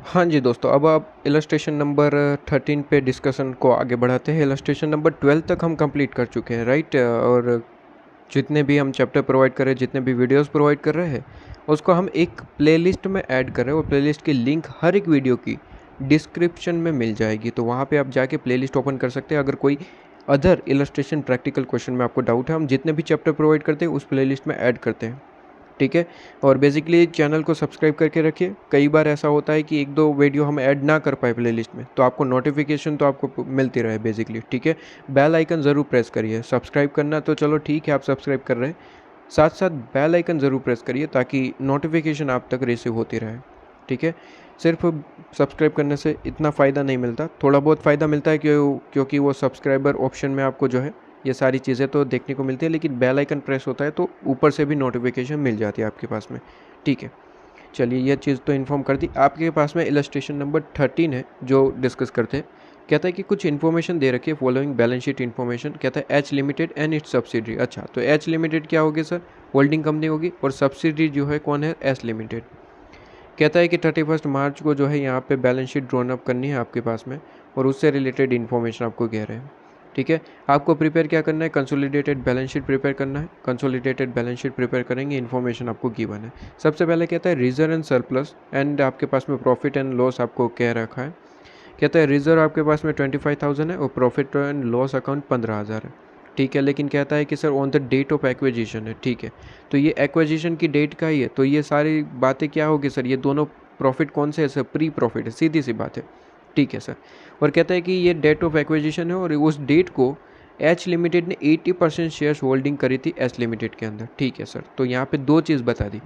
हाँ जी दोस्तों, अब आप इलस्ट्रेशन नंबर 13 पे डिस्कशन को आगे बढ़ाते हैं। इलस्ट्रेशन नंबर 12 तक हम कंप्लीट कर चुके हैं, राइट। और जितने भी हम चैप्टर प्रोवाइड कर रहे हैं, जितने भी वीडियोस प्रोवाइड कर रहे हैं, उसको हम एक प्लेलिस्ट में ऐड कर रहे हैं और प्लेलिस्ट की लिंक हर एक वीडियो की डिस्क्रिप्शन में मिल जाएगी। तो वहाँ पे आप जाके प्लेलिस्ट ओपन कर सकते हैं। अगर कोई अदर इलस्ट्रेशन प्रैक्टिकल क्वेश्चन में आपको डाउट है, हम जितने भी चैप्टर प्रोवाइड करते हैं उस प्लेलिस्ट में ऐड करते हैं, ठीक है। और बेसिकली चैनल को सब्सक्राइब करके रखिए। कई बार ऐसा होता है कि एक दो वीडियो हम ऐड ना कर पाए प्लेलिस्ट में, तो आपको नोटिफिकेशन तो आपको मिलती रहे बेसिकली, ठीक है। बेल आइकन ज़रूर प्रेस करिए। सब्सक्राइब करना तो चलो ठीक है, आप सब्सक्राइब कर रहे हैं, साथ साथ बेल आइकन ज़रूर प्रेस करिए ताकि नोटिफिकेशन आप तक रिसीव होती रहे, ठीक है। सिर्फ सब्सक्राइब करने से इतना फ़ायदा नहीं मिलता, थोड़ा बहुत फ़ायदा मिलता है क्योंकि वो सब्सक्राइबर ऑप्शन में आपको जो है ये सारी चीज़ें तो देखने को मिलती है, लेकिन बेल आइकन प्रेस होता है तो ऊपर से भी नोटिफिकेशन मिल जाती है आपके पास में, ठीक है। चलिए, ये चीज़ तो इन्फॉर्म कर दी। आपके पास में इलस्ट्रेशन नंबर 13 है जो डिस्कस करते हैं। कहता है कि कुछ इन्फॉर्मेशन दे रखी है, फॉलोइंग बैलेंस शीट इन्फॉर्मेशन। कहता है H limited and it's subsidiary. अच्छा, तो एच लिमिटेड क्या होगी सर? होल्डिंग कंपनी होगी, और सब्सिडरी जो है कौन है? S limited. कहता है कि 31 मार्च को जो है यहाँ पे बैलेंस शीट ड्रॉन अप करनी है आपके पास में, और उससे रिलेटेड इन्फॉर्मेशन आपको कह रहे हैं, ठीक है। आपको प्रिपेयर क्या करना है? कंसोलिडेटेड बैलेंस शीट प्रिपेयर करना है। कंसोलिडेटेड बैलेंस शीट प्रिपेयर करेंगे, इन्फॉर्मेशन आपको गिवन है। सबसे पहले कहता है रिजर्व एंड सरप्लस, एंड आपके पास में प्रॉफिट एंड लॉस आपको कह रखा है। कहता है रिजर्व आपके पास में 25,000 है और प्रॉफिट एंड लॉस अकाउंट 15,000 है, ठीक है। लेकिन कहता है कि sir on the date of acquisition है, ठीक है। तो ये एक्विजिशन की डेट का ही है, तो ये सारी बातें क्या होगी सर? ये दोनों प्रॉफिट कौन से है सर? प्री प्रॉफिट है, सीधी सी बात है, ठीक है सर। और कहता है कि ये डेट ऑफ एक्विजिशन है और उस डेट को एच लिमिटेड ने 80% शेयर्स होल्डिंग करी थी एस लिमिटेड के अंदर, ठीक है सर। तो यहाँ पे दो चीज़ बता दी,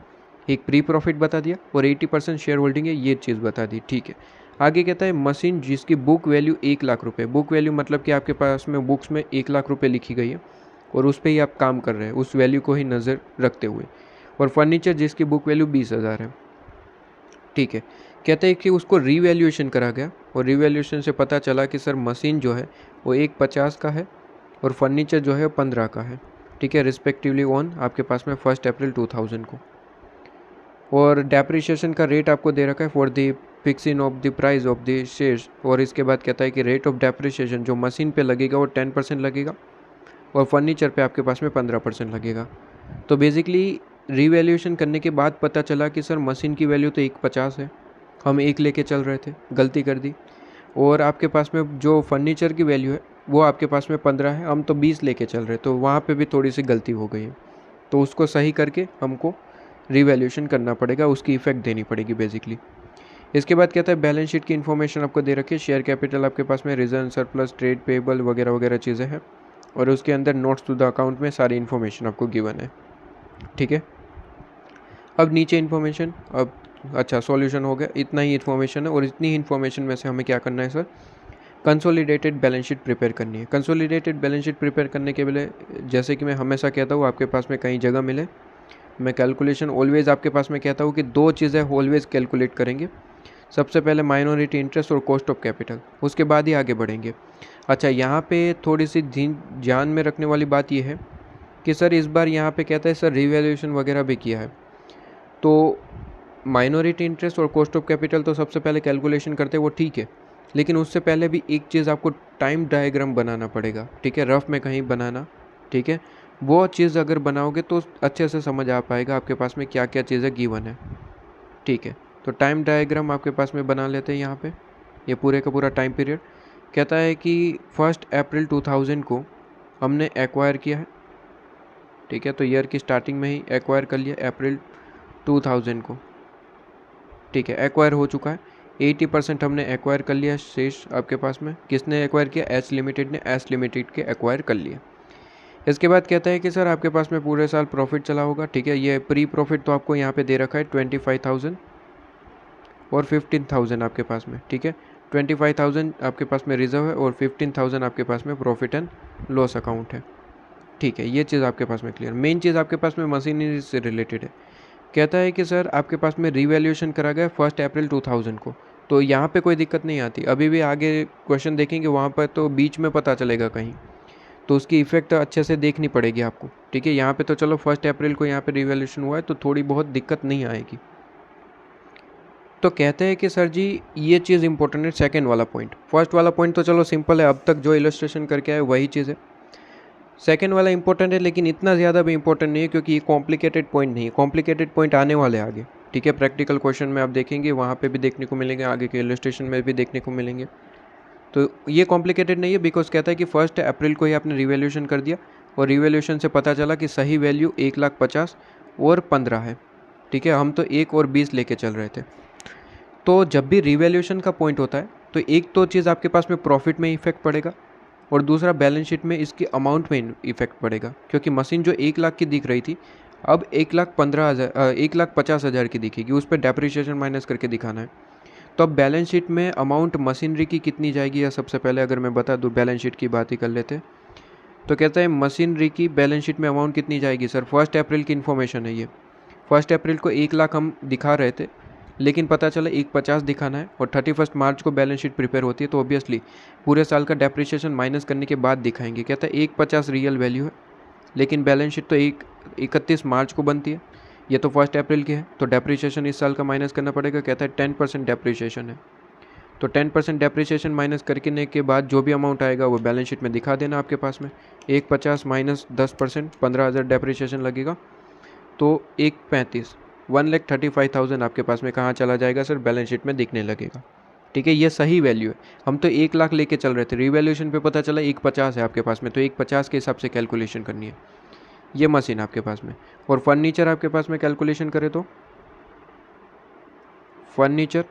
एक प्री प्रॉफिट बता दिया और 80% शेयर होल्डिंग है, ये चीज़ बता दी, ठीक है। आगे कहता है मशीन जिसकी बुक वैल्यू 1 लाख रुपये। बुक वैल्यू मतलब कि आपके पास में बुक्स में 1 लाख रुपये लिखी गई है और उस पर ही आप काम कर रहे हैं, उस वैल्यू को ही नज़र रखते हुए। और फर्नीचर जिसकी बुक वैल्यू 20,000 है, ठीक है। कहते हैं कि उसको रीवैल्यूएशन करा गया और रीवैल्यूएशन से पता चला कि सर मशीन जो है वो 150 का है और फर्नीचर जो है 15 का है, ठीक है, रिस्पेक्टिवली ऑन आपके पास में 1 अप्रैल 2000 को। और डेप्रिशिएशन का रेट आपको दे रखा है for the fixing of the price of the shares. और इसके बाद कहता है कि रेट ऑफ डेप्रिशिएशन जो मशीन पे लगेगा वो 10% लगेगा और फर्नीचर पे आपके पास में 15% लगेगा। तो बेसिकली रीवैल्यूएशन करने के बाद पता चला कि सर मशीन की वैल्यू तो 150 है, हम 1 लेके चल रहे थे, गलती कर दी। और आपके पास में जो फर्नीचर की वैल्यू है वो आपके पास में 15 है, हम तो 20 लेके चल रहे, तो वहाँ पे भी थोड़ी सी गलती हो गई है। तो उसको सही करके हमको रीवैल्यूएशन करना पड़ेगा, उसकी इफेक्ट देनी पड़ेगी बेसिकली। इसके बाद कहता है बैलेंस शीट की इन्फॉर्मेशन आपको दे रखी है। शेयर कैपिटल आपके पास में, रिजर्व सरप्लस, ट्रेड पेबल वगैरह वगैरह चीज़ें हैं, और उसके अंदर नोट्स टू द अकाउंट में सारी इन्फॉर्मेशन आपको गिवन है, ठीक है। अब नीचे इन्फॉर्मेशन, अब अच्छा सॉल्यूशन हो गया, इतना ही इन्फॉर्मेशन है और इतनी ही इन्फॉर्मेशन में से हमें क्या करना है sir? Consolidated balance sheet prepare करनी है। कंसोलिडेटेड बैलेंस शीट प्रिपेयर करने के लिए जैसे कि मैं हमेशा कहता हूँ, आपके पास में कहीं जगह मिले, मैं कैलकुलेशन ऑलवेज आपके पास में कहता हूँ कि दो चीज़ें ऑलवेज कैलकुलेट करेंगे। सबसे पहले माइनॉरिटी इंटरेस्ट और कॉस्ट ऑफ कैपिटल, उसके बाद ही आगे बढ़ेंगे। अच्छा, यहाँ पे थोड़ी सी ध्यान में रखने वाली बात यह है कि सर इस बार यहाँ पे कहता है सर रिवैल्यूएशन वगैरह भी किया है, तो माइनॉरिटी इंटरेस्ट और कॉस्ट ऑफ कैपिटल तो सबसे पहले कैलकुलेशन करते हैं, वो ठीक है। लेकिन उससे पहले भी एक चीज़ आपको टाइम डायग्राम बनाना पड़ेगा, ठीक है, रफ में कहीं बनाना, ठीक है। वो चीज़ अगर बनाओगे तो अच्छे से समझ आ पाएगा आपके पास में क्या क्या चीज़ें गिवन है, ठीक है। तो टाइम डायग्राम आपके पास में बना लेते हैं यहाँ पे, ये पूरे का पूरा टाइम पीरियड। कहता है कि 1 अप्रैल 2000 को हमने एक्वायर किया है, ठीक है। तो ईयर की स्टार्टिंग में ही एक्वायर कर लिया अप्रैल 2000 को, ठीक है, एक्वायर हो चुका है। 80% हमने एक्वायर कर लिया शेष आपके पास में। किसने एक्वायर किया? एस लिमिटेड ने, एस लिमिटेड के एक्वायर कर लिया। इसके बाद कहता है कि सर आपके पास में पूरे साल प्रॉफिट चला होगा, ठीक है। ये प्री प्रॉफिट तो आपको यहाँ पे दे रखा है 25,000 और 15,000 आपके पास में, ठीक है। 25,000 आपके पास में रिजर्व है और 15,000 आपके पास में प्रॉफिट एंड लॉस अकाउंट है, ठीक है। ये चीज़ आपके पास में क्लियर। मेन चीज़ आपके पास में मशीनरी से रिलेटेड है। कहता है कि सर आपके पास में रीवैल्यूएशन करा गया 1 अप्रैल 2000 को, तो यहाँ पे कोई दिक्कत नहीं आती। अभी भी आगे क्वेश्चन देखेंगे वहाँ पर तो बीच में पता चलेगा कहीं, तो उसकी इफेक्ट अच्छे से देखनी पड़ेगी आपको, ठीक है। यहाँ पे तो चलो 1 अप्रैल को यहाँ पे रीवैल्यूएशन हुआ है तो थोड़ी बहुत दिक्कत नहीं आएगी। तो कहते हैं कि सर जी ये चीज़ इंपॉर्टेंट है सेकंड वाला पॉइंट। फर्स्ट वाला पॉइंट तो चलो सिंपल है, अब तक जो इलस्ट्रेशन करके आए वही चीज़ है। सेकंड वाला इंपॉर्टेंट है लेकिन इतना ज़्यादा भी इंपॉर्टेंट नहीं है, क्योंकि ये कॉम्प्लिकेटेड पॉइंट नहीं है। कॉम्प्लिकेटेड पॉइंट आने वाले आगे, ठीक है, प्रैक्टिकल क्वेश्चन में आप देखेंगे, वहाँ पे भी देखने को मिलेंगे, आगे के इलस्ट्रेशन में भी देखने को मिलेंगे। तो ये कॉम्प्लिकेटेड नहीं है, बिकॉज कहता है कि 1 अप्रैल को ही आपने रिवैल्यूएशन कर दिया और रिवैल्यूएशन से पता चला कि सही वैल्यू 1,50,000 और 15 है, ठीक है। हम तो 1 और 20 लेके चल रहे थे। तो जब भी रिवैल्यूएशन का पॉइंट होता है तो एक तो चीज़ आपके पास में प्रॉफिट में इफेक्ट पड़ेगा और दूसरा बैलेंस शीट में इसकी अमाउंट में इफेक्ट पड़ेगा, क्योंकि मशीन जो 1 लाख की दिख रही थी अब 1,50,000 की दिखेगी, उस पर डेप्रिसिएशन माइनस करके दिखाना है। तो अब बैलेंस शीट में अमाउंट मशीनरी की कितनी जाएगी, या सबसे पहले अगर मैं बता दूँ बैलेंस शीट की बात ही कर लेते हैं। तो कहता है मशीनरी की बैलेंस शीट में अमाउंट कितनी जाएगी सर। 1 अप्रैल की इन्फॉर्मेशन है ये। 1 अप्रैल को 1 लाख हम दिखा रहे थे, लेकिन पता चला 1,50,000 दिखाना है और 31 मार्च को बैलेंस शीट प्रिपेयर होती है, तो ऑब्वियसली पूरे साल का डेप्रिसिएशन माइनस करने के बाद दिखाएंगे। कहता है 1,50,000 रियल वैल्यू है, लेकिन बैलेंस शीट तो 31 मार्च को बनती है, ये तो 1 अप्रैल की है, तो डेप्रिसिएशन इस साल का माइनस करना पड़ेगा। कहता है 10% डेप्रिसिएशन है, तो 10% डेप्रिसिएशन माइनस करने के बाद जो भी अमाउंट आएगा वो बैलेंस शीट में दिखा देना आपके पास में। 1,50,000 माइनस 10% 15,000 डेप्रिसिएशन लगेगा, तो 1,35,000 1,35,000 आपके पास में कहाँ चला जाएगा सर, बैलेंस शीट में दिखने लगेगा, ठीक है। ये सही वैल्यू है। हम तो 1 लाख लेके चल रहे थे, रिवैल्यूएशन पे पता चला 1,50,000 है आपके पास में, तो 1,50,000 के हिसाब से कैलकुलेशन करनी है। ये मशीन आपके पास में, और फर्नीचर आपके पास में कैलकुलेशन करें तो फर्नीचर,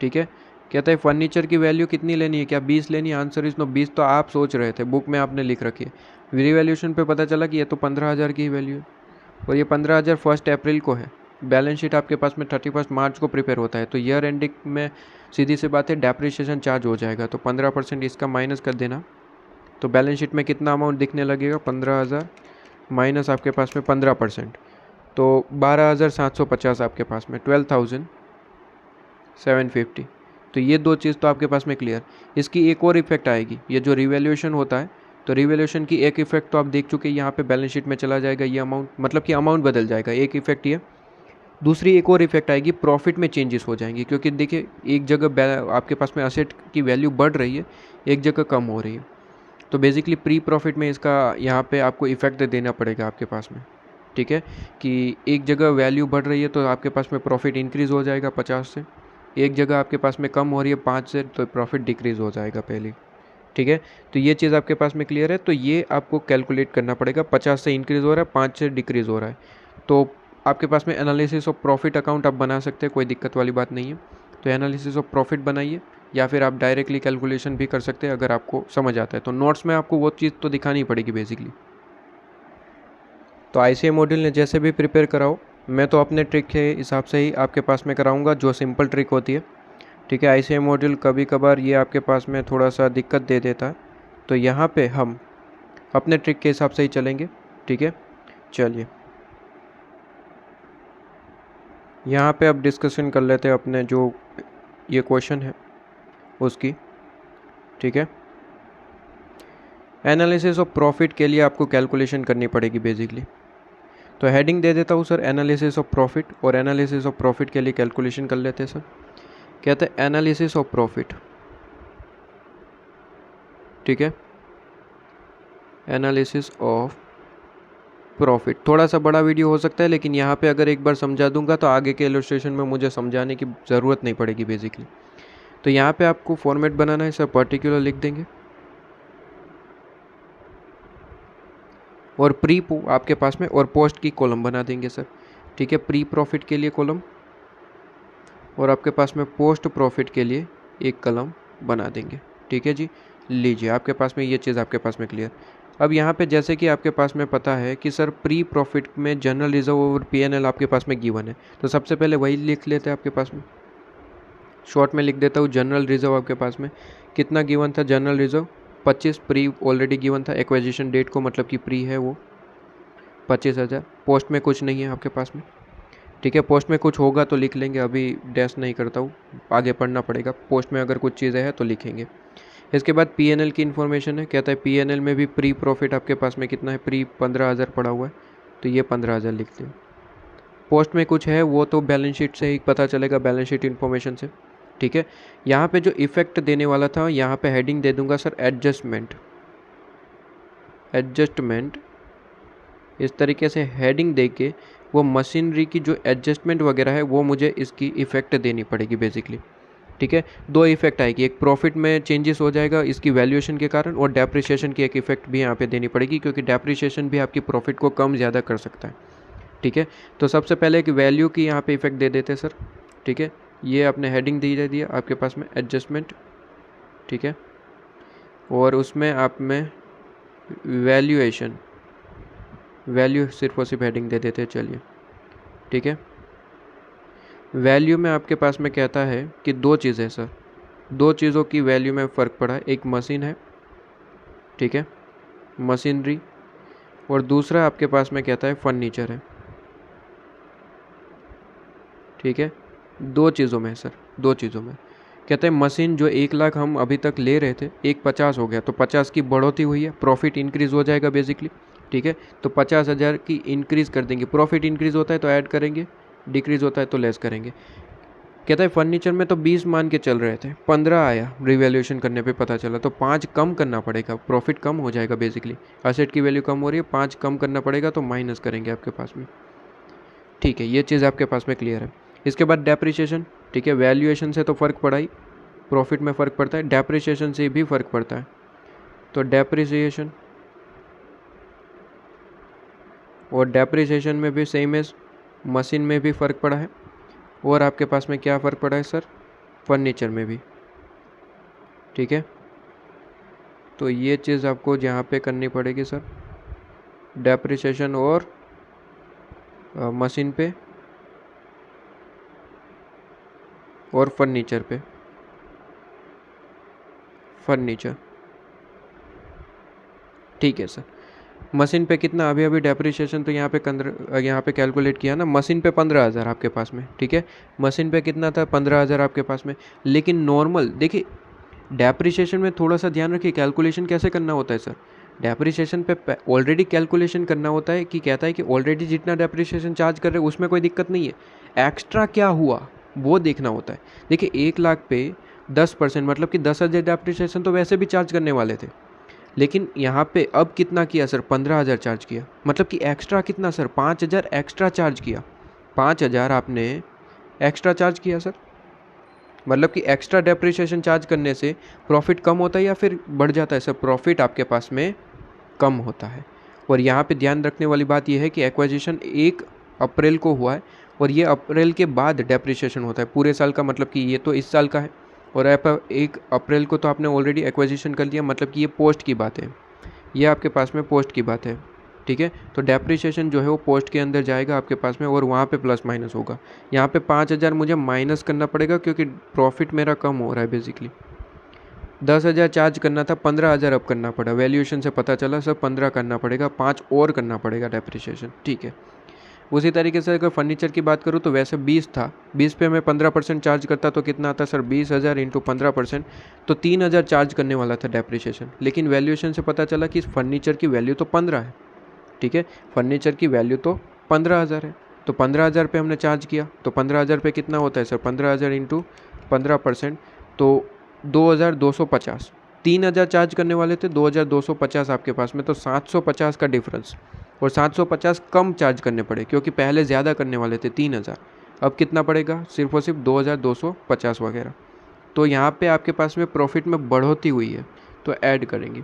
ठीक है। कहता है फर्नीचर की वैल्यू कितनी लेनी है, क्या 20 लेनी है। Answer is no. 20 तो आप सोच रहे थे, बुक में आपने लिख रखी है। रिवैल्यूएशन पे पता चला कि ये तो 15,000 की वैल्यू है, और ये 15,000 1 अप्रैल को है। बैलेंस शीट आपके पास में 31 मार्च को प्रिपेयर होता है, तो ईयर एंडिंग में सीधी सी बात है डेप्रिसिएशन चार्ज हो जाएगा, तो 15% इसका माइनस कर देना। तो बैलेंस शीट में कितना अमाउंट दिखने लगेगा, 15,000 माइनस आपके पास में 15%, तो 12,750 आपके पास में 12,750। तो ये दो चीज़ तो आपके पास में क्लियर। इसकी एक और इफेक्ट आएगी, ये जो रिवैल्यूएशन होता है, तो रिवैल्यूएशन की एक इफेक्ट तो आप देख चुके हैं, यहाँ पे बैलेंस शीट में चला जाएगा ये अमाउंट, मतलब कि अमाउंट बदल जाएगा, एक इफेक्ट ये। दूसरी एक और इफेक्ट आएगी, प्रॉफिट में चेंजेस हो जाएंगे, क्योंकि देखिए एक जगह आपके पास में असेट की वैल्यू बढ़ रही है, एक जगह कम हो रही है, तो बेसिकली प्री प्रॉफिट में इसका यहाँ पे आपको इफेक्ट देना पड़ेगा आपके पास में, ठीक है। कि एक जगह वैल्यू बढ़ रही है तो आपके पास में प्रॉफिट इंक्रीज़ हो जाएगा 50 से, एक जगह आपके पास में कम हो रही है 5 से, तो प्रॉफिट डिक्रीज़ हो जाएगा पहले, ठीक है। तो ये चीज़ आपके पास में क्लियर है। तो ये आपको कैलकुलेट करना पड़ेगा, 50 से इंक्रीज़ हो रहा है, 5 से डिक्रीज़ हो रहा है, तो आपके पास में एनालिसिस ऑफ प्रॉफिट अकाउंट आप बना सकते हैं, कोई दिक्कत वाली बात नहीं है। तो एनालिसिस ऑफ प्रॉफिट बनाइए, या फिर आप डायरेक्टली कैलकुलेशन भी कर सकते हैं अगर आपको समझ आता है। तो नोट्स में आपको वो चीज़ तो दिखानी पड़ेगी बेसिकली। तो ICA मॉड्यूल ने जैसे भी प्रिपेयर कराओ, मैं तो अपने ट्रिक के हिसाब से ही आपके पास में कराऊंगा, जो सिंपल ट्रिक होती है, ठीक है। ICA मॉड्यूल कभी कभार ये आपके पास में थोड़ा सा दिक्कत दे देता है, तो यहाँ पे हम अपने ट्रिक के हिसाब से ही चलेंगे, ठीक है। चलिए यहाँ पे अब डिस्कशन कर लेते हैं अपने जो ये क्वेश्चन है उसकी, ठीक है। एनालिसिस ऑफ प्रॉफिट के लिए आपको कैलकुलेशन करनी पड़ेगी बेसिकली। तो हेडिंग दे देता हूँ सर, एनालिसिस ऑफ प्रॉफिट, और एनालिसिस ऑफ प्रॉफिट के लिए कैलकुलेशन कर लेते हैं सर। कहते हैं एनालिसिस ऑफ प्रॉफिट, ठीक है। एनालिसिस ऑफ प्रॉफिट थोड़ा सा बड़ा वीडियो हो सकता है, लेकिन यहाँ पे अगर एक बार समझा दूंगा तो आगे के इलस्ट्रेशन में मुझे समझाने की ज़रूरत नहीं पड़ेगी बेसिकली। तो यहाँ पे आपको फॉर्मेट बनाना है सर, पर्टिकुलर लिख देंगे, और प्री आपके पास में और पोस्ट की कॉलम बना देंगे सर, ठीक है। प्री प्रॉफिट के लिए कॉलम, और आपके पास में पोस्ट प्रॉफिट के लिए एक कॉलम बना देंगे, ठीक है जी। लीजिए आपके पास में ये चीज़ आपके पास में क्लियर। अब यहाँ पे जैसे कि आपके पास में पता है कि सर प्री प्रॉफिट में जनरल रिजर्व और PNL आपके पास में गिवन है, तो सबसे पहले वही लिख लेते हैं आपके पास में। शॉर्ट में लिख देता हूँ, जनरल रिजर्व आपके पास में कितना गिवन था, general reserve 25, pre already given था, एक्विजिशन डेट को मतलब कि प्री है वो 25,000। पोस्ट में कुछ नहीं है आपके पास में, ठीक है। पोस्ट में कुछ होगा तो लिख लेंगे, अभी डैश नहीं करता हूँ, आगे पढ़ना पड़ेगा। पोस्ट में अगर कुछ चीज़ें हैं तो लिखेंगे। इसके बाद PNL की इन्फॉर्मेशन है, कहता है PNL में भी प्री प्रॉफिट आपके पास में कितना है, प्री 15,000 पड़ा हुआ है, तो ये 15,000 लिख दें, पोस्ट में कुछ है वो तो बैलेंस शीट से ही पता चलेगा, बैलेंस शीट इन्फॉर्मेशन से, ठीक है। यहाँ पे जो इफ़ेक्ट देने वाला था, यहाँ पे हेडिंग दे दूंगा सर एडजस्टमेंट। इस तरीके से हेडिंग दे के वो मशीनरी की जो एडजस्टमेंट वगैरह है वो मुझे इसकी इफ़ेक्ट देनी पड़ेगी बेसिकली, ठीक है। दो इफेक्ट आएगी, एक प्रॉफिट में चेंजेस हो जाएगा इसकी वैल्यूएशन के कारण, और डेप्रिसिएशन की एक इफेक्ट भी यहाँ पे देनी पड़ेगी, क्योंकि डेप्रिसिएशन भी आपकी प्रॉफिट को कम ज़्यादा कर सकता है, ठीक है। तो सबसे पहले एक वैल्यू की यहाँ पे इफेक्ट दे देते हैं सर, ठीक है। ये आपने हेडिंग दे दिया आपके पास में एडजस्टमेंट, ठीक है, और उसमें आप में वैल्यूएशन, वैल्यू सिर्फ और सिर्फ हेडिंग दे देते हैं, चलिए, ठीक है। वैल्यू में आपके पास में कहता है कि दो चीज़ है सर, दो चीज़ों की वैल्यू में फ़र्क पड़ा है, एक मशीन है, ठीक है, मशीनरी, और दूसरा आपके पास में कहता है फर्नीचर है, ठीक है। दो चीज़ों में सर, दो चीज़ों में कहते हैं मशीन जो 1 लाख हम अभी तक ले रहे थे, 150 हो गया, तो 50 की बढ़ोतरी हुई है, प्रॉफिट इंक्रीज़ हो जाएगा बेसिकली, ठीक है। तो 50,000 की इंक्रीज़ कर देंगे, प्रॉफिट इंक्रीज़ होता है तो ऐड करेंगे, डिक्रीज़ होता है तो लेस करेंगे। कहता है फर्नीचर में तो 20 मान के चल रहे थे, 15 आया, रिवैल्यूएशन करने पे पता चला, तो 5 कम करना पड़ेगा, प्रॉफिट कम हो जाएगा बेसिकली, असेट की वैल्यू कम हो रही है, 5 कम करना पड़ेगा, तो माइनस करेंगे आपके पास में, ठीक है। ये चीज़ आपके पास में क्लियर है। इसके बाद डेप्रिसिएशन, ठीक है, वैल्यूएशन से तो फ़र्क पड़ा ही, प्रॉफिट में फ़र्क पड़ता है, डेप्रिसिएशन से भी फ़र्क पड़ता है, तो डेप्रिसिएशन, और डेप्रिसिएशन में भी सेम एज मशीन में भी फ़र्क पड़ा है, और आपके पास में क्या फ़र्क पड़ा है सर, फर्नीचर में भी, ठीक है। तो ये चीज़ आपको यहाँ पे करनी पड़ेगी सर, डेप्रिसिएशन और मशीन पे और फर्नीचर पे, फर्नीचर, ठीक है सर। मशीन पे कितना, अभी डेप्रिसिएशन तो यहाँ पे कैलकुलेट किया ना, मशीन पे 15,000 आपके पास में, ठीक है। मशीन पे कितना था, 15,000 आपके पास में, लेकिन नॉर्मल देखिए डेप्रिसिएशन में थोड़ा सा ध्यान रखिए, कैलकुलेशन कैसे करना होता है सर। डेप्रिसिएशन पे ऑलरेडी कैलकुलेशन करना होता है, कि कहता है कि ऑलरेडी जितना डेप्रिसिएशन चार्ज कर रहे हैं उसमें कोई दिक्कत नहीं है, एक्स्ट्रा क्या हुआ वो देखना होता है। देखिए 1 लाख पे 10%, मतलब कि 10,000 डेप्रिसिएशन तो वैसे भी चार्ज करने वाले थे, लेकिन यहाँ पे अब कितना किया सर, 15,000 चार्ज किया, मतलब कि एक्स्ट्रा कितना सर, 5,000 एक्स्ट्रा चार्ज किया, 5,000 आपने एक्स्ट्रा चार्ज किया सर, मतलब कि एक्स्ट्रा डेप्रिसिएशन चार्ज करने से प्रॉफिट कम होता है या फिर बढ़ जाता है सर, प्रॉफिट आपके पास में कम होता है। और यहाँ पे ध्यान रखने वाली बात यह है कि एक्वाजिशन 1 अप्रैल को हुआ है, और ये अप्रैल के बाद डेप्रिसिएशन होता है पूरे साल का, मतलब कि ये तो इस साल का है, और 1 अप्रैल को तो आपने ऑलरेडी एक्वाजिशन कर लिया, मतलब कि ये पोस्ट की बात है, ये आपके पास में पोस्ट की बात है, ठीक है। तो डेप्रिसिएशन जो है वो पोस्ट के अंदर जाएगा आपके पास में, और वहाँ पे प्लस माइनस होगा। यहाँ पे 5,000 मुझे माइनस करना पड़ेगा, क्योंकि प्रॉफिट मेरा कम हो रहा है बेसिकली। 10,000 चार्ज करना था, 15,000 अब करना पड़ा, वैल्यूएशन से पता चला सर 15 करना पड़ेगा, 5 और करना पड़ेगा डेप्रिसिएशन, ठीक है। उसी तरीके से अगर फर्नीचर की बात करूँ तो वैसे 20 था, 20 पे मैं 15% चार्ज करता तो कितना आता सर, 20,000 इंटू 15%, तो 3,000 चार्ज करने वाला था डेप्रिसिएशन, लेकिन वैल्यूएशन से पता चला कि फर्नीचर की वैल्यू तो 15 है, ठीक है, फर्नीचर की वैल्यू तो 15,000 है, तो 15,000 पे हमने चार्ज किया, तो 15,000 पे कितना होता है सर, 15,000 इंटू 15%, तो 2,250, 3,000 चार्ज करने वाले थे, 2,250 आपके पास में, तो 750 का डिफरेंस, और 750 कम चार्ज करने पड़े, क्योंकि पहले ज़्यादा करने वाले थे 3,000, अब कितना पड़ेगा, सिर्फ और सिर्फ 2,250 वगैरह। तो यहाँ पे आपके पास में प्रॉफिट में बढ़ोतरी हुई है, तो ऐड करेंगे,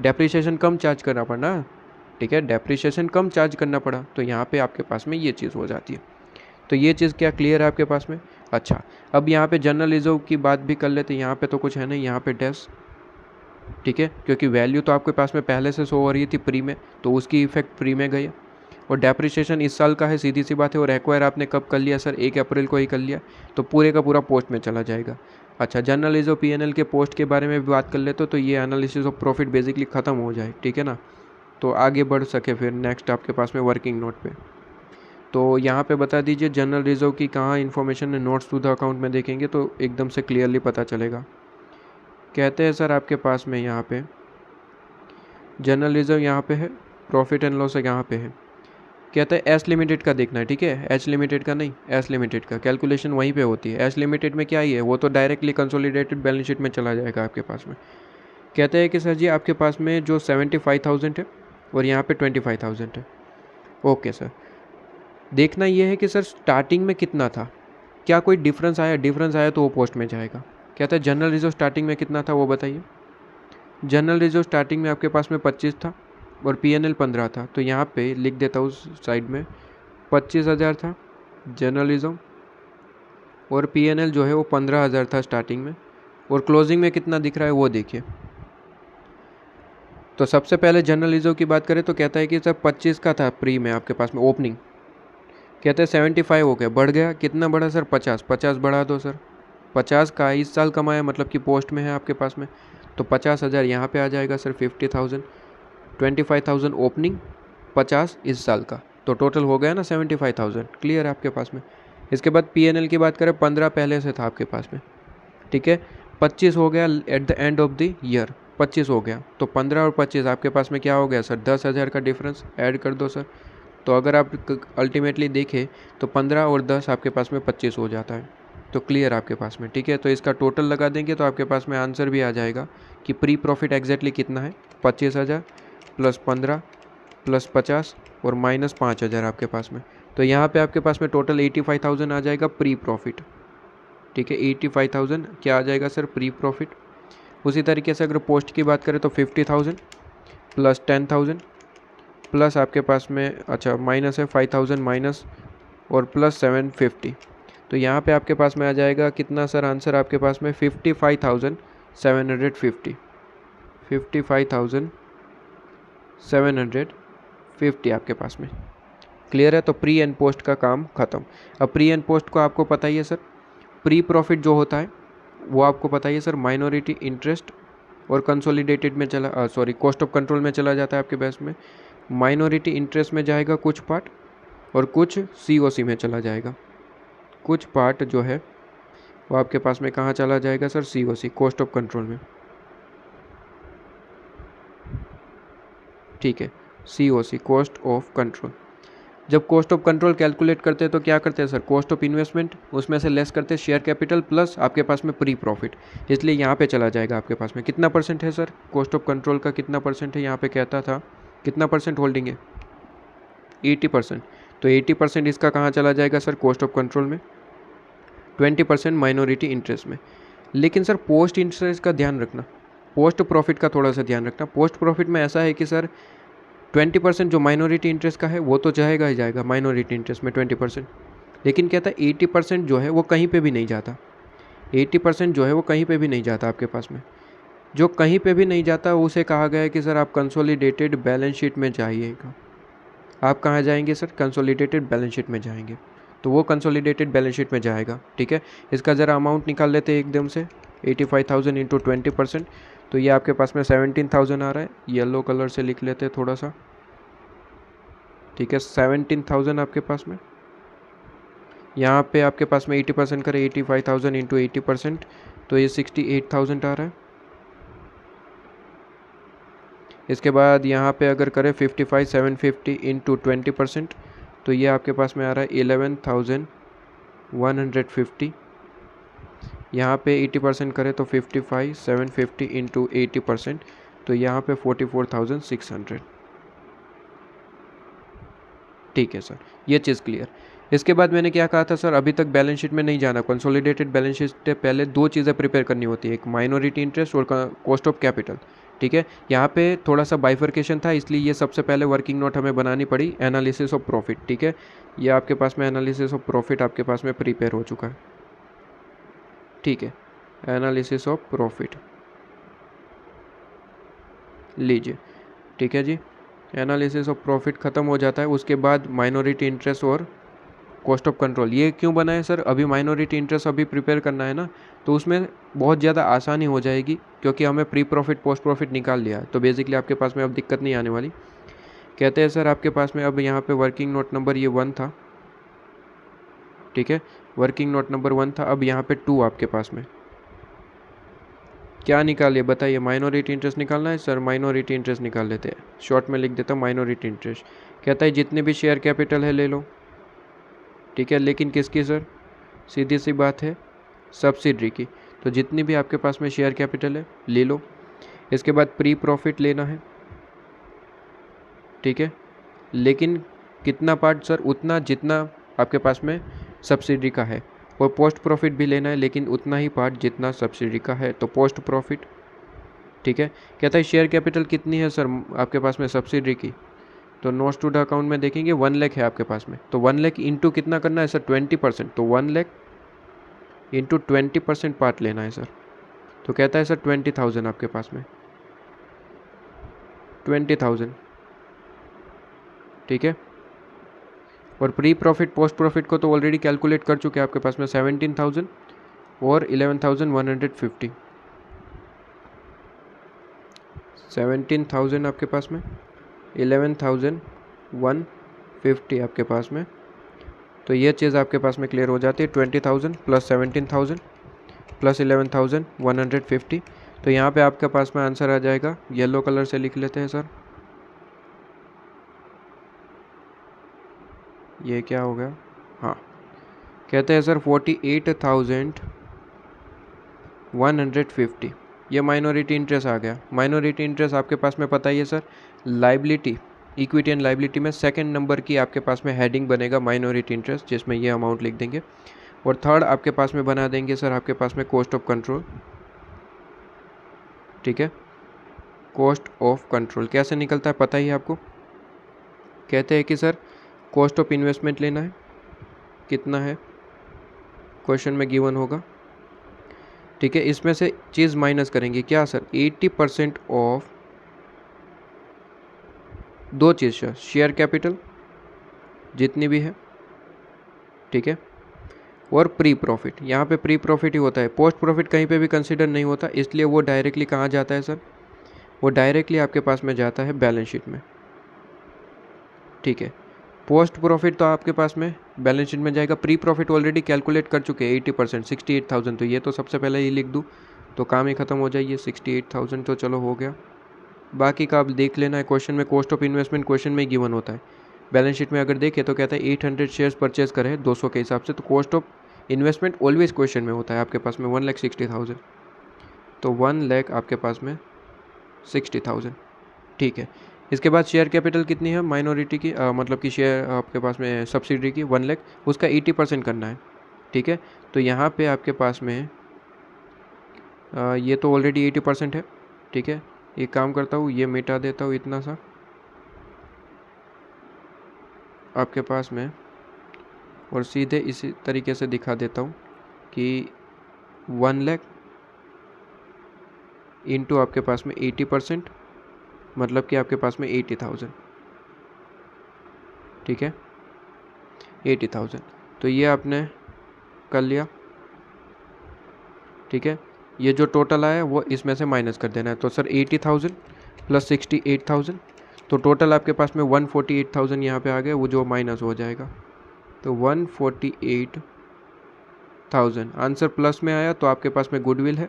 डेप्रिसिएशन कम चार्ज करना पड़ा, ठीक है, डेप्रिसिएशन कम चार्ज करना पड़ा, तो यहाँ पे आपके पास में ये चीज़ हो जाती है। तो ये चीज़ क्या क्लियर है आपके पास में। अच्छा, अब यहाँ पे जनरल रिजर्व की बात भी कर लेते हैं, यहाँ पे तो कुछ है नहीं, यहाँ पे डैश, ठीक है, क्योंकि वैल्यू तो आपके पास में पहले से शो हो रही थी प्री में, तो उसकी इफेक्ट प्री में गई, और डेप्रिसिएशन इस साल का है, सीधी सी बात है, और एक्वायर आपने कब कर लिया सर, 1 अप्रैल को ही कर लिया, तो पूरे का पूरा पोस्ट में चला जाएगा। अच्छा, जनरल रिजर्व P&L के पोस्ट के बारे में भी बात कर लेते तो ये एनालिसिस ऑफ प्रॉफिट बेसिकली ख़त्म हो जाए, ठीक है ना, तो आगे बढ़ सके फिर नेक्स्ट आपके पास में वर्किंग नोट पे। तो यहाँ पे बता दीजिए जनरल रिजर्व की कहाँ इन्फॉर्मेशन है, नोट्स टू द अकाउंट में देखेंगे तो एकदम से क्लियरली पता चलेगा। कहते हैं सर आपके पास में यहाँ पे जनरल रिजर्व यहाँ पे है, प्रॉफिट एंड लॉस यहाँ पे है, कहता है एस लिमिटेड का देखना है, ठीक है, एच लिमिटेड का नहीं, एस लिमिटेड का कैलकुलेशन वहीं पे होती है। एस लिमिटेड में क्या ही है, वो तो डायरेक्टली कंसोलिडेटेड बैलेंस शीट में चला जाएगा आपके पास में। कहते हैं कि सर जी आपके पास में जो 75,000 है और यहाँ पे 25,000 है। ओके सर, देखना ये है कि सर स्टार्टिंग में कितना था, क्या कोई डिफरेंस आया, डिफरेंस आया तो वो पोस्ट में जाएगा। कहता है जनरल रिजर्व स्टार्टिंग में कितना था वो बताइए। जनरल रिजर्व स्टार्टिंग में आपके पास में 25 था और पीएनएल 15 था, तो यहाँ पे लिख देता हूँ साइड में 25,000 था जनरल रिजर्व और पीएनएल जो है वो 15,000 था स्टार्टिंग में, और क्लोजिंग में कितना दिख रहा है वो देखिए। तो सबसे पहले जनरल रिजर्व की बात करें तो कहता है कि सर 25 का था प्री में आपके पास में ओपनिंग, कहते हैं 75 हो गया, बढ़ गया, कितना बढ़ा सर 50 बढ़ा दो सर, 50 का इस साल कमाया मतलब कि पोस्ट में है आपके पास में, तो 50,000 यहाँ पे आ जाएगा सर 50,000, 25,000 ओपनिंग, 50 इस साल का, तो टोटल हो गया ना 75,000। क्लियर है आपके पास में। इसके बाद पीएनएल की बात करें 15 पहले से था आपके पास में, ठीक है, 25 हो गया at the end of the year, 25 हो गया, तो 15 और 25 आपके पास में क्या हो गया सर 10,000 का डिफरेंस ऐड कर दो सर। तो अगर आप अल्टीमेटली देखें तो 15 और 10 आपके पास में 25 हो जाता है, तो क्लियर आपके पास में, ठीक है। तो इसका टोटल लगा देंगे तो आपके पास में आंसर भी आ जाएगा कि प्री प्रॉफिट एग्जैक्टली कितना है, 25,000 प्लस 15 प्लस 50 और माइनस 5,000 आपके पास में। तो यहाँ पे आपके पास में टोटल 85,000 आ जाएगा प्री प्रॉफिट, ठीक है, 85,000 क्या आ जाएगा सर प्री प्रॉफिट। उसी तरीके से अगर पोस्ट की बात करें तो 50,000 प्लस 10,000 प्लस आपके पास में अच्छा माइनस है 5,000 माइनस और प्लस 750, तो यहाँ पे आपके पास में आ जाएगा कितना सर आंसर आपके पास में 55,750, 55,750 आपके पास में। क्लियर है, तो प्री एंड पोस्ट का काम ख़त्म। अब प्री एंड पोस्ट को आपको पता ही है सर, प्री प्रॉफिट जो होता है वो आपको पता ही है सर, माइनॉरिटी इंटरेस्ट और कंसोलिडेटेड में चला सॉरी कॉस्ट ऑफ कंट्रोल में चला जाता है आपके पास में। माइनॉरिटी इंटरेस्ट में जाएगा कुछ पार्ट और कुछ सीओसी में चला जाएगा, कुछ पार्ट जो है वो आपके पास में कहाँ चला जाएगा sir COC cost of control में, ठीक है, सीओसी कॉस्ट ऑफ कंट्रोल। जब कॉस्ट ऑफ कंट्रोल कैलकुलेट करते हैं तो क्या करते हैं सर, कॉस्ट ऑफ इन्वेस्टमेंट उसमें से लेस करते हैं शेयर कैपिटल प्लस आपके पास में प्री प्रॉफिट, इसलिए यहाँ पे चला जाएगा आपके पास में। कितना परसेंट है सर कॉस्ट ऑफ कंट्रोल का, कितना परसेंट है यहाँ पे कहता था, कितना परसेंट होल्डिंग है 80%, तो 80% इसका कहाँ चला जाएगा सर कॉस्ट ऑफ कंट्रोल में, 20% माइनॉरिटी इंटरेस्ट में। लेकिन सर पोस्ट इंटरेस्ट का ध्यान रखना, पोस्ट प्रॉफिट का थोड़ा सा ध्यान रखना। पोस्ट प्रॉफिट में ऐसा है कि सर 20% जो माइनॉरिटी इंटरेस्ट का है वो तो जाएगा ही जाएगा माइनॉरिटी इंटरेस्ट में 20%, लेकिन कहता है 80% जो है वो कहीं पे भी नहीं जाता, 80% जो है वो कहीं पे भी नहीं जाता आपके पास में। जो कहीं पे भी नहीं जाता उसे कहा गया है कि सर आप कंसोलिडेटेड बैलेंस शीट में जाइएगा। आप कहाँ जाएंगे सर, कंसोलिडेटेड बैलेंस शीट में जाएंगे, तो वो कंसोलिडेटेड बैलेंस शीट में जाएगा, ठीक है। इसका ज़रा अमाउंट निकाल लेते हैं एकदम से, 85,000 इंटू 20%, तो ये आपके पास में 17,000 आ रहा है, येलो कलर से लिख लेते हैं थोड़ा सा, ठीक है, 17,000 आपके पास में। यहाँ पे आपके पास में 80% करें 85,000 इंटू 80%, तो ये 68,000 आ रहा है। इसके बाद यहाँ पे अगर करें 55,750 इंटू 20%, तो ये आपके पास में आ रहा है 11,150। यहाँ पे 80% करें तो 55,750 इंटू 80%, तो यहाँ पे 44,600, ठीक है सर, ये चीज़ क्लियर। इसके बाद मैंने क्या कहा था सर, अभी तक बैलेंस शीट में नहीं जाना, कंसोलिडेटेड बैलेंस शीट से पहले दो चीज़ें प्रिपेयर करनी होती है, एक माइनॉरिटी इंटरेस्ट और कॉस्ट ऑफ कैपिटल, ठीक है। यहाँ पे थोड़ा सा बाइफर्केशन था, इसलिए ये सबसे पहले वर्किंग नोट हमें बनानी पड़ी, एनालिसिस ऑफ प्रॉफिट, ठीक है। ये आपके पास में एनालिसिस ऑफ प्रॉफिट आपके पास में प्रिपेयर हो चुका है, ठीक है, एनालिसिस ऑफ प्रॉफिट लीजिए, ठीक है जी। एनालिसिस ऑफ प्रॉफिट ख़त्म हो जाता है, उसके बाद माइनॉरिटी इंटरेस्ट और कॉस्ट ऑफ कंट्रोल। ये क्यों बना है सर, अभी माइनॉरिटी इंटरेस्ट अभी प्रिपेयर करना है ना, तो उसमें बहुत ज़्यादा आसानी हो जाएगी क्योंकि हमें प्री प्रॉफिट पोस्ट प्रॉफिट निकाल लिया है, तो बेसिकली आपके पास में अब दिक्कत नहीं आने वाली। कहते हैं सर आपके पास में अब यहाँ पे वर्किंग नोट नंबर ये 1 था, ठीक है, वर्किंग नोट नंबर 1 था, अब यहाँ पे 2 आपके पास में क्या निकालिए बताइए, माइनॉरिटी इंटरेस्ट निकालना है सर, माइनॉरिटी इंटरेस्ट निकाल लेते हैं, शॉर्ट में लिख देता हूँ माइनॉरिटी इंटरेस्ट। कहता है जितने भी शेयर कैपिटल है ले लो, ठीक है, लेकिन किसकी सर? सीधी सी बात है सब्सिडरी की। तो जितनी भी आपके पास में शेयर कैपिटल है ले लो। इसके बाद प्री प्रॉफिट लेना है, ठीक है, लेकिन कितना पार्ट सर? उतना जितना आपके पास में सब्सिडी का है। और पोस्ट प्रॉफिट भी लेना है, लेकिन उतना ही पार्ट जितना सब्सिडी का है, तो पोस्ट प्रॉफिट, ठीक है। कहता है शेयर कैपिटल कितनी है सर आपके पास में सब्सिडी की? तो नोट्स टू द अकाउंट में देखेंगे 1 लाख है आपके पास में, तो 1 लाख इंटू कितना करना है सर? 20%। तो 1 लाख इंटू 20% पार्ट लेना है सर। तो कहता है सर 20,000 आपके पास में, 20,000, ठीक है। और प्री प्रॉफिट पोस्ट प्रॉफिट को तो ऑलरेडी कैलकुलेट कर चुके हैं आपके पास में 17,000 और 11,150, 17,000 आपके पास में, 11,150 आपके पास में। तो ये चीज़ आपके पास में क्लियर हो जाती है। 20,000 प्लस 17,000 प्लस 11,150। तो यहाँ पे आपके पास में आंसर आ जाएगा, येलो कलर से लिख लेते हैं सर, ये क्या हो गया? हाँ, कहते हैं सर 48,150, ये माइनॉरिटी इंटरेस्ट आ गया। माइनॉरिटी इंटरेस्ट आपके पास में पता ही है sir, liability, equity and liability में सेकंड नंबर की आपके पास में हेडिंग बनेगा माइनॉरिटी इंटरेस्ट, जिसमें ये अमाउंट लिख देंगे। और थर्ड आपके पास में बना देंगे सर आपके पास में कॉस्ट ऑफ कंट्रोल, ठीक है। कॉस्ट ऑफ कंट्रोल कैसे निकलता है पता ही है आपको। कहते हैं कि सर कॉस्ट ऑफ इन्वेस्टमेंट लेना है, कितना है क्वेश्चन में गिवन होगा, ठीक है। इसमें से चीज़ माइनस करेंगे, क्या सर? 80% ऑफ दो चीज़ सर, शेयर कैपिटल जितनी भी है, ठीक है, और प्री प्रॉफिट। यहाँ पे प्री प्रॉफिट ही होता है, पोस्ट प्रॉफिट कहीं पे भी कंसिडर नहीं होता, इसलिए वो डायरेक्टली कहाँ जाता है सर? वो डायरेक्टली आपके पास में जाता है बैलेंस शीट में, ठीक है। पोस्ट प्रॉफिट तो आपके पास में बैलेंस शीट में जाएगा। प्री प्रॉफिट ऑलरेडी कैलकुलेट कर चुके हैं 80%, 68,000। तो ये तो सबसे पहले ही लिख दूँ तो काम ही ख़त्म हो जाइए। 68,000 तो चलो हो गया, बाकी का आप देख लेना है। क्वेश्चन में कॉस्ट ऑफ इन्वेस्टमेंट क्वेश्चन में गिवन होता है। बैलेंस शीट में अगर देखें तो कहता है 800 शेयर्स परचेज करें 200 के हिसाब से, तो cost of investment always question में होता है आपके पास में 1,60,000। तो 1 लाख आपके पास में 60,000, ठीक है। इसके बाद शेयर कैपिटल कितनी है माइनॉरिटी की, मतलब कि शेयर आपके पास में सब्सिडी की 1 लाख, उसका 80% करना है, ठीक है। तो यहाँ पे आपके पास में ये तो ऑलरेडी 80% है, ठीक है। एक काम करता हूँ, ये मिटा देता हूँ इतना सा आपके पास में, और सीधे इसी तरीके से दिखा देता हूँ कि 1 लाख इंटू आपके पास में 80%, मतलब कि आपके पास में 80,000, ठीक है, 80,000। तो ये आपने कर लिया, ठीक है। ये जो टोटल आया वो इसमें से माइनस कर देना है। तो सर 80,000 प्लस 68,000, तो टोटल आपके पास में 148,000 यहाँ पे आ गए, वो जो माइनस हो जाएगा। तो 148,000 आंसर प्लस में आया तो आपके पास में गुडविल है,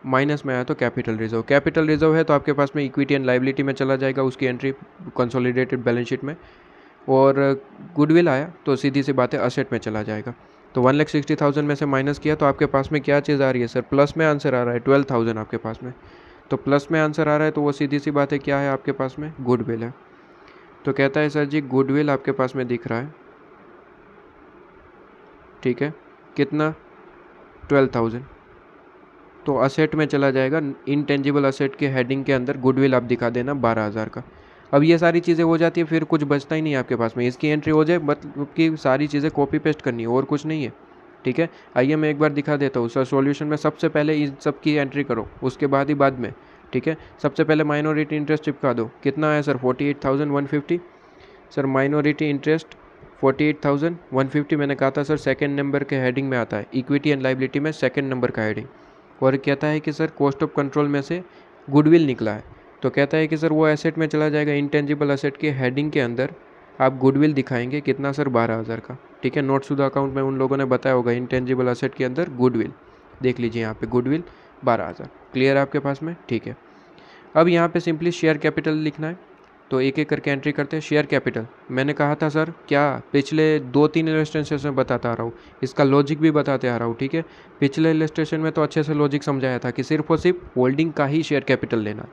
माइनस में आया तो कैपिटल रिजर्व। कैपिटल रिजर्व है तो आपके पास में इक्विटी एंड लाइबिलिटी में चला जाएगा, उसकी एंट्री कंसोलिडेटेड बैलेंस शीट में। और गुडविल आया तो सीधी सी बात है असेट में चला जाएगा। तो 1,60,000 में से माइनस किया तो आपके पास में क्या चीज़ आ रही है सर? प्लस में आंसर आ रहा है 12,000 आपके पास में। तो प्लस में आंसर आ रहा है तो वो सीधी सी बात है क्या है आपके पास में? गुडविल है। तो कहता है सर जी गुडविल आपके पास में दिख रहा है, ठीक है, कितना? 12,000। तो असेट में चला जाएगा, इनटेंजिबल असेट के हेडिंग के अंदर गुडविल आप दिखा देना 12,000 का। अब ये सारी चीज़ें हो जाती है, फिर कुछ बचता ही नहीं है आपके पास में। इसकी एंट्री हो जाए मतलब कि सारी चीज़ें कॉपी पेस्ट करनी है और कुछ नहीं है, ठीक है। आइए मैं एक बार दिखा देता हूँ सर। सॉल्यूशन में सबसे पहले इन सब की एंट्री करो, उसके बाद ही बाद में, ठीक है। सबसे पहले माइनॉरिटी इंटरेस्ट चिपका दो, कितना है सर? 48,150। सर माइनॉरिटी इंटरेस्ट 48,150 मैंने कहा था सर सेकेंड नंबर के हेडिंग में आता है, इक्विटी एंड लाइबिलिटी में सेकेंड नंबर का हेडिंग। और कहता है कि सर कॉस्ट ऑफ कंट्रोल में से गुडविल निकला है, तो कहता है कि सर वो एसेट में चला जाएगा, इंटेंजिबल एसेट के हेडिंग के अंदर आप गुडविल दिखाएंगे, कितना सर? 12,000 का, ठीक है। नोट्स टू द अकाउंट में उन लोगों ने बताया होगा इंटेंजिबल एसेट के अंदर गुडविल, देख लीजिए यहाँ पे गुडविल 12,000। क्लियर है आपके पास में? ठीक है। अब यहाँ पे सिंपली शेयर कैपिटल लिखना है, तो एक एक करके एंट्री करते हैं। शेयर कैपिटल मैंने कहा था सर, क्या पिछले 2-3 इलस्ट्रेशन में बताता आ रहा हूँ, इसका लॉजिक भी बताते आ रहा हूँ, ठीक है। पिछले इलस्ट्रेशन में तो अच्छे से लॉजिक समझाया था कि सिर्फ और सिर्फ होल्डिंग का ही शेयर कैपिटल लेना,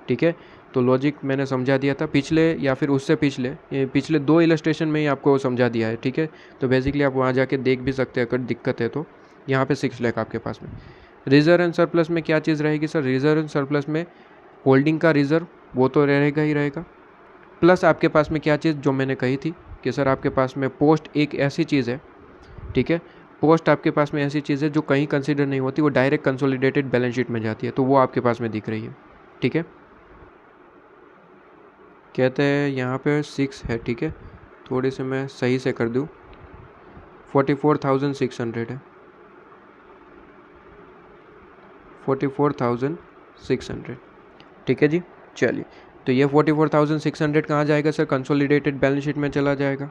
ठीक है। तो लॉजिक मैंने समझा दिया था पिछले या फिर उससे पिछले 2 इलस्ट्रेशन में ही आपको समझा दिया है, ठीक है। तो बेसिकली आप वहाँ जाके देख भी सकते हैं अगर दिक्कत है तो। यहाँ पे 6 लाख आपके पास में। रिजर्व एंड सरप्लस में क्या चीज़ रहेगी सर? रिजर्व एंड सरप्लस में होल्डिंग का रिजर्व वो तो रहेगा ही रहेगा, प्लस आपके पास में क्या चीज़ जो मैंने कही थी कि सर आपके पास में पोस्ट एक ऐसी चीज़ है, ठीक है। पोस्ट आपके पास में ऐसी चीज़ है जो कहीं कंसिडर नहीं होती, वो डायरेक्ट कंसोलिडेटेड बैलेंस शीट में जाती है, तो वो आपके पास में दिख रही है, ठीक है। कहते हैं यहाँ पे 6 है, ठीक है। थोड़ी सी मैं सही से कर दूँ, 44,600 है, 44,600, ठीक है जी। चलिए, तो ये 44,600 कहाँ जाएगा सर? कंसोलिडेटेड बैलेंस शीट में चला जाएगा।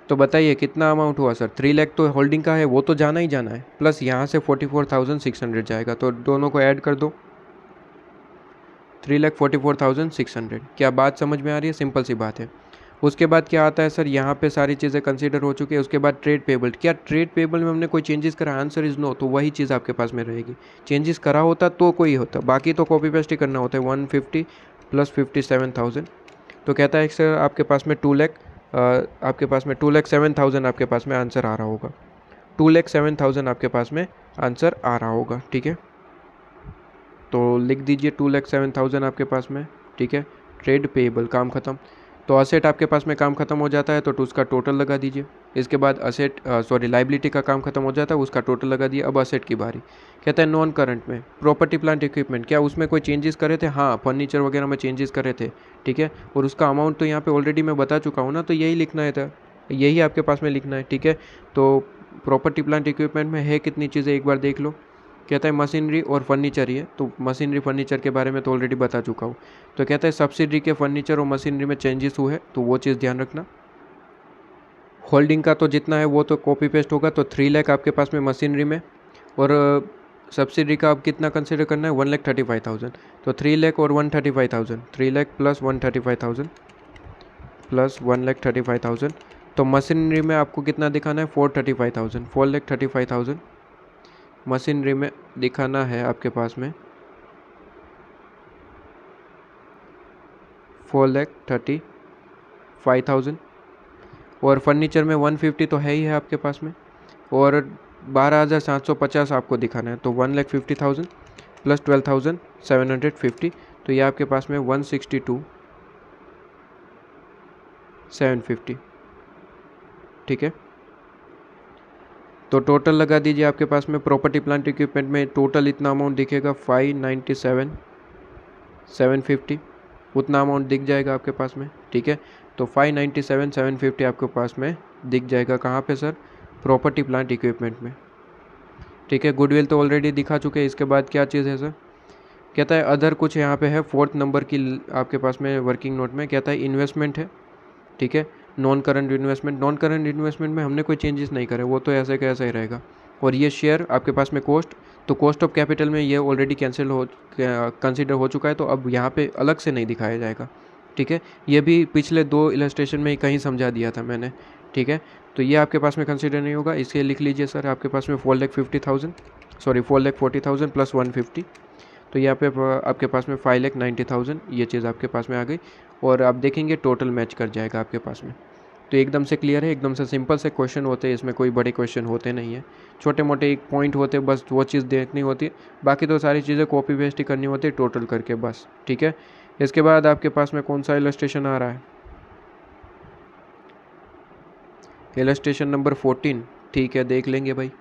तो बताइए कितना अमाउंट हुआ सर? 3 लाख तो होल्डिंग का है, वो तो जाना ही जाना है, प्लस यहाँ से 44,600 जाएगा, तो दोनों को ऐड कर दो, 3,44,600। क्या बात समझ में आ रही है? सिंपल सी बात है। उसके बाद क्या आता है सर? यहाँ पे सारी चीज़ें कंसीडर हो चुकी है। उसके बाद ट्रेड पेबल, क्या ट्रेड पेबल में हमने कोई चेंजेस करा? आंसर इज़ नो, तो वही चीज़ आपके पास में रहेगी। चेंजेस करा होता तो कोई होता, बाकी तो कॉपी पेस्ट ही करना होता है। 150 प्लस 57,000, तो कहता है सर आपके पास में 2 लाख, आपके पास में 2,07,000 आपके पास में आंसर आ रहा होगा, 2,07,000 आपके पास में आंसर आ रहा होगा, ठीक है। तो लिख दीजिए 2,07,000 आपके पास में, ठीक है। ट्रेड पेएबल काम ख़त्म। तो असेट आपके पास में काम ख़त्म हो जाता है तो उसका टोटल लगा दीजिए। इसके बाद लाइबिलिटी का काम ख़त्म हो जाता है, उसका टोटल लगा दिए। अब असेट की बारी। कहता है नॉन करंट में प्रॉपर्टी प्लांट इक्विपमेंट, क्या उसमें कोई चेंजेस करे थे? हाँ, फर्नीचर वगैरह में चेंजेस करे थे, ठीक है। और उसका अमाउंट तो यहाँ पे ऑलरेडी मैं बता चुका हूँ ना, तो यही लिखना है था, यही आपके पास में लिखना है, ठीक है। तो प्रॉपर्टी प्लांट इक्विपमेंट में है कितनी चीज़ें एक बार देख लो। कहता है मशीनरी और फर्नीचर ही है, तो मशीनरी फर्नीचर के बारे में तो ऑलरेडी बता चुका हूँ। तो कहता है सब्सिडरी के फर्नीचर और मशीनरी में चेंजेस हुए, तो वो चीज़ ध्यान रखना। होल्डिंग का तो जितना है वो तो कॉपी पेस्ट होगा, तो 3 लाख आपके पास में मशीनरी में, और सब्सिडी का अब कितना कंसिडर करना है? 1,35,000। तो 3 लाख और 135,000, 3 लाख प्लस 135,000 प्लस 1,35,000। तो मशीनरी में आपको कितना दिखाना है? 435,000, 4,35,000 मशीनरी में दिखाना है आपके पास में, 4,35,000। और फर्नीचर में 150 तो है ही है आपके पास में, और 12,750 आपको दिखाना है, तो 1,50,000 प्लस 12,750, तो ये आपके पास में 162,750, ठीक है। तो टोटल लगा दीजिए आपके पास में प्रॉपर्टी प्लांट इक्विपमेंट में टोटल इतना अमाउंट दिखेगा 597,750, उतना अमाउंट दिख जाएगा आपके पास में, ठीक है। तो 597,750 आपके पास में दिख जाएगा कहाँ पे सर? प्रॉपर्टी प्लांट इक्विपमेंट में, ठीक है। गुडविल तो ऑलरेडी दिखा चुके हैं। इसके बाद क्या चीज़ है सर? कहता है अदर कुछ यहाँ पे है 4th नंबर की आपके पास में वर्किंग नोट में। कहता है इन्वेस्टमेंट है, ठीक है। Non current investment, non current investment में हमने कोई चेंजेस नहीं करे, वो तो ऐसे का ऐसा ही रहेगा। और ये शेयर आपके पास में कॉस्ट, तो कॉस्ट ऑफ कैपिटल में ये ऑलरेडी कंसिडर हो चुका है, तो अब यहाँ पे अलग से नहीं दिखाया जाएगा, ठीक है। ये भी पिछले 2 इलस्ट्रेशन में ही कहीं समझा दिया था मैंने, ठीक है। तो ये आपके पास में कंसिडर नहीं होगा, इसके लिख लीजिए सर आपके पास में 4,40,000 प्लस 150, तो यहाँ पे आपके पास में 5,90,000 ये चीज़ आपके पास में आ गई। और आप देखेंगे टोटल मैच कर जाएगा आपके पास में। तो एकदम से क्लियर है, एकदम से सिंपल से क्वेश्चन होते हैं, इसमें कोई बड़े क्वेश्चन होते नहीं है, छोटे मोटे एक पॉइंट होते हैं, बस वो चीज़ देखनी होती है, बाकी तो सारी चीज़ें कॉपी पेस्ट ही करनी होती है टोटल करके, बस, ठीक है। इसके बाद आपके पास में कौन सा इलस्ट्रेशन आ रहा है? इलस्ट्रेशन नंबर 14, ठीक है, देख लेंगे भाई।